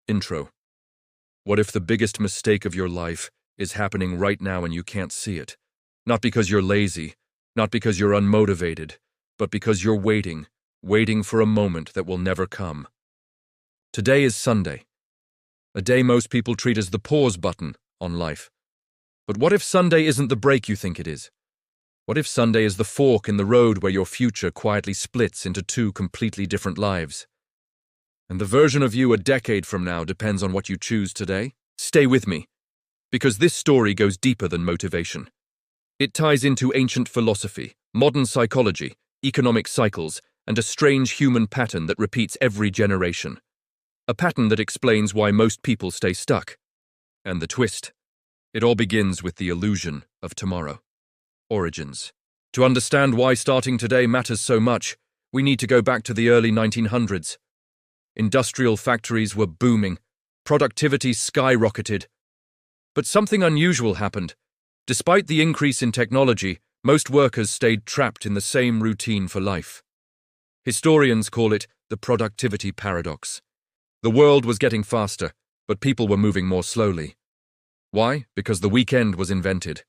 Intro. What if the biggest mistake of your life is happening right now and you can't see it? Not because you're lazy, not because you're unmotivated, but because you're waiting for a moment that will never come. Today is Sunday, a day most people treat as the pause button on life. But what if Sunday isn't the break you think it is? What if Sunday is the fork in the road where your future quietly splits into two completely different lives? And the version of you a decade from now depends on what you choose today? Stay with me, because this story goes deeper than motivation. It ties into ancient philosophy, modern psychology, economic cycles, and a strange human pattern that repeats every generation. A pattern that explains why most people stay stuck. And the twist. It all begins with the illusion of tomorrow. Origins. To understand why starting today matters so much, we need to go back to the early 1900s. Industrial factories were booming. Productivity skyrocketed. But something unusual happened. Despite the increase in technology, most workers stayed trapped in the same routine for life. Historians call it the productivity paradox. The world was getting faster, but people were moving more slowly. Why? Because the weekend was invented.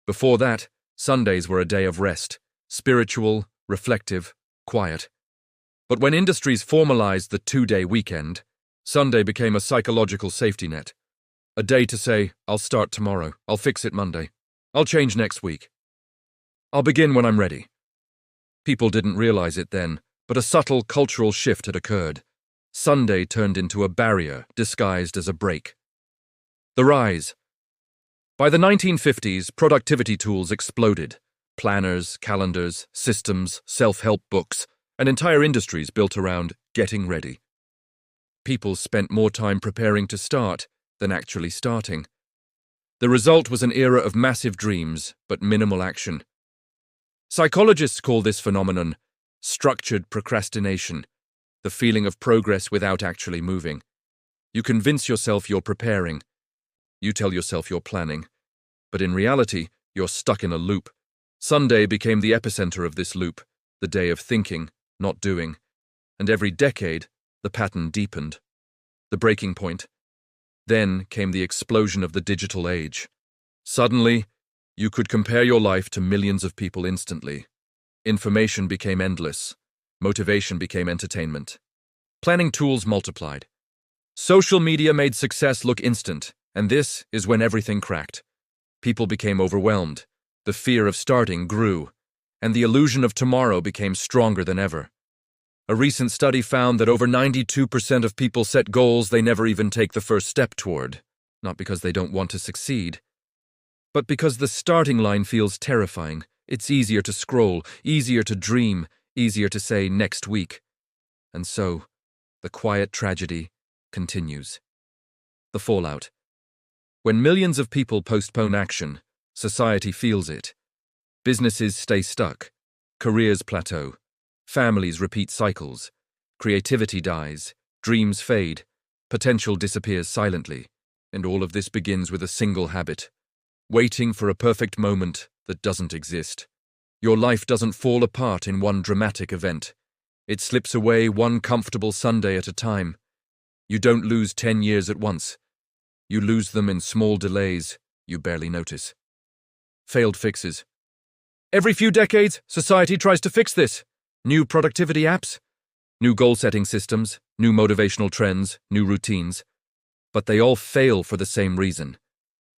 Before that, Sundays were a day of rest, spiritual, reflective, quiet. But when industries formalized the two-day weekend, Sunday became a psychological safety net. A day to say, I'll start tomorrow, I'll fix it Monday, I'll change next week. I'll begin when I'm ready. People didn't realize it then, but a subtle cultural shift had occurred. Sunday turned into a barrier disguised as a break. The rise. By the 1950s, productivity tools exploded. Planners, calendars, systems, self-help books, and entire industries built around getting ready. People spent more time preparing to start than actually starting. The result was an era of massive dreams, but minimal action. Psychologists call this phenomenon structured procrastination, the feeling of progress without actually moving. You convince yourself you're preparing. You tell yourself you're planning. But in reality, you're stuck in a loop. Sunday became the epicenter of this loop, the day of thinking, not doing. And every decade, the pattern deepened. The breaking point. Then came the explosion of the digital age. Suddenly, you could compare your life to millions of people instantly. Information became endless. Motivation became entertainment. Planning tools multiplied. Social media made success look instant, and this is when everything cracked. People became overwhelmed. The fear of starting grew, and the illusion of tomorrow became stronger than ever. A recent study found that over 92% of people set goals they never even take the first step toward, not because they don't want to succeed, but because the starting line feels terrifying. It's easier to scroll, easier to dream, easier to say next week. And so, the quiet tragedy continues. The fallout. When millions of people postpone action, society feels it. Businesses stay stuck. Careers plateau. Families repeat cycles. Creativity dies. Dreams fade. Potential disappears silently. And all of this begins with a single habit. Waiting for a perfect moment that doesn't exist. Your life doesn't fall apart in one dramatic event. It slips away one comfortable Sunday at a time. You don't lose 10 years at once. You lose them in small delays you barely notice. Failed fixes. Every few decades, society tries to fix this. New productivity apps, new goal-setting systems, new motivational trends, new routines. But they all fail for the same reason.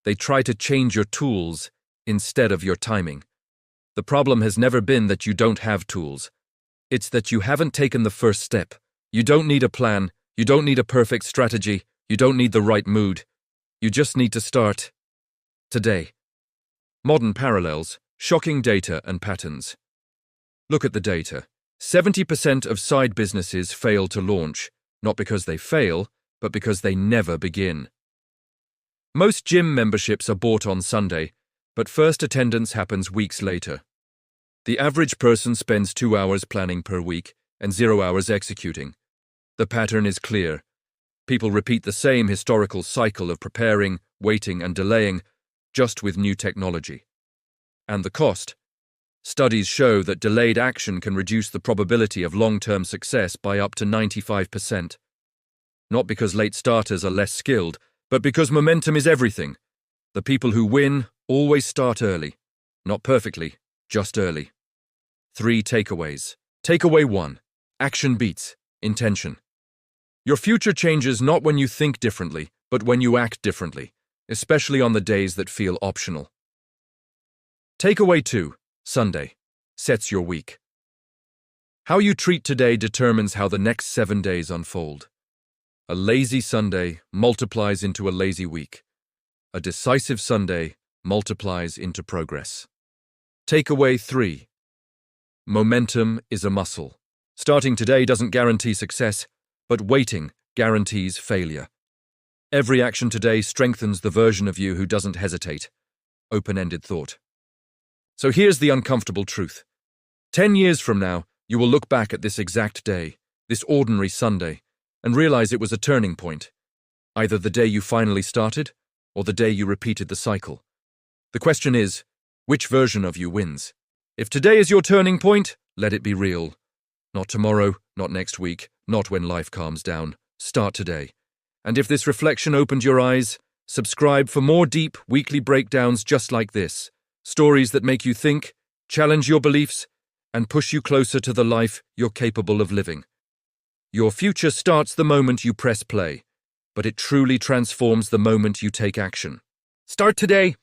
They try to change your tools instead of your timing. The problem has never been that you don't have tools. It's that you haven't taken the first step. You don't need a plan. You don't need a perfect strategy. You don't need the right mood. You just need to start today. Modern parallels, shocking data and patterns. Look at the data. 70% of side businesses fail to launch, not because they fail, but because they never begin. Most gym memberships are bought on Sunday, but first attendance happens weeks later. The average person spends 2 hours planning per week and 0 hours executing. The pattern is clear. People repeat the same historical cycle of preparing, waiting, and delaying, just with new technology. And the cost? Studies show that delayed action can reduce the probability of long-term success by up to 95%. Not because late starters are less skilled, but because momentum is everything. The people who win always start early. Not perfectly, just early. 3 takeaways. Takeaway 1. Action beats intention. Your future changes not when you think differently, but when you act differently, especially on the days that feel optional. Takeaway 2. Sunday. Sets your week. How you treat today determines how the next 7 days unfold. A lazy Sunday multiplies into a lazy week. A decisive Sunday multiplies into progress. Takeaway 3. Momentum is a muscle. Starting today doesn't guarantee success, but waiting guarantees failure. Every action today strengthens the version of you who doesn't hesitate. Open-ended thought. So here's the uncomfortable truth. 10 years from now, you will look back at this exact day, this ordinary Sunday, and realize it was a turning point. Either the day you finally started, or the day you repeated the cycle. The question is, which version of you wins? If today is your turning point, let it be real. Not tomorrow, not next week, not when life calms down. Start today. And if this reflection opened your eyes, subscribe for more deep, weekly breakdowns just like this. Stories that make you think, challenge your beliefs, and push you closer to the life you're capable of living. Your future starts the moment you press play, but it truly transforms the moment you take action. Start today.